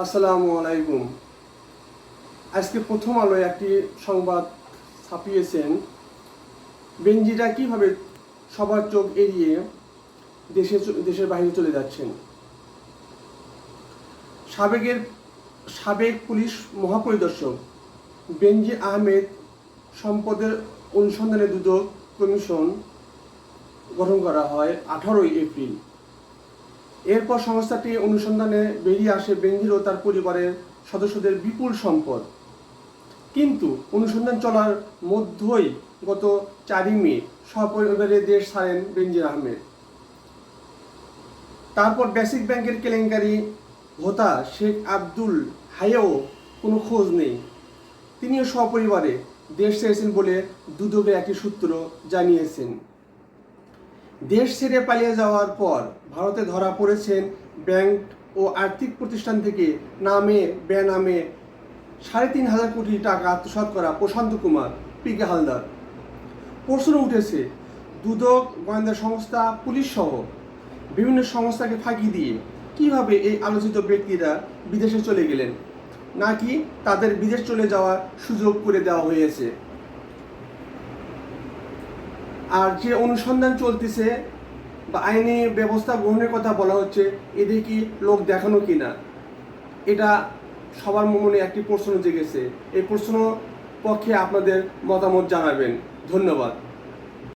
আসসালামু আলাইকুম। আজকে প্রথম আলোয় একটি সংবাদ ছাপিয়েছেন, বেনজিরা কিভাবে সবার চোখ এড়িয়ে দেশের বাইরে চলে যাচ্ছেন। সাবেক পুলিশ মহাপরিদর্শক বেনজির আহমেদ সম্পদের অনুসন্ধানে দুদক কমিশন গঠন করা হয় 18 এপ্রিল। এরপর সংস্থাটি অনুসন্ধানে বেরিয়ে আসে বেনজির ও তার পরিবারের সদস্যদের বিপুল সম্পদ। কিন্তু অনুসন্ধান চলার মধ্যেই গত 4 মে সপরিবারে দেশ ছাড়েন বেনজির আহমেদ। তারপর বেসিক ব্যাংকের কেলেঙ্কারি হোতা শেখ আব্দুল হাইও কোনো খোঁজ নেই। তিনিও সপরিবারে দেশ ছেড়েছেন বলে দুদকের একটি সূত্র জানিয়েছেন। দেশ ছেড়ে পালিয়ে যাওয়ার পর ভারতে ধরা পড়েছেন ব্যাংক ও আর্থিক প্রতিষ্ঠান থেকে নামে বেনামে 3,500 কোটি টাকা আত্মসাৎ করা প্রশান্ত কুমার পিকে হালদার। প্রশ্ন উঠেছে, দুদক, গোয়েন্দা সংস্থা, পুলিশ সহ বিভিন্ন সংস্থাকে ফাঁকি দিয়ে কিভাবে এই আলোচিত ব্যক্তিরা বিদেশে চলে গেলেন, নাকি তাদের বিদেশ চলে যাওয়ার সুযোগ করে দেওয়া হয়েছে। আর যে অনুসন্ধান চলতেছে বা আইনি ব্যবস্থা গ্রহণের কথা বলা হচ্ছে, এদের কি লোক দেখানো কিনা, এটা সবার মনে একটি প্রশ্ন জেগেছে। এই প্রশ্ন পক্ষে আপনাদের মতামত জানাবেন। ধন্যবাদ।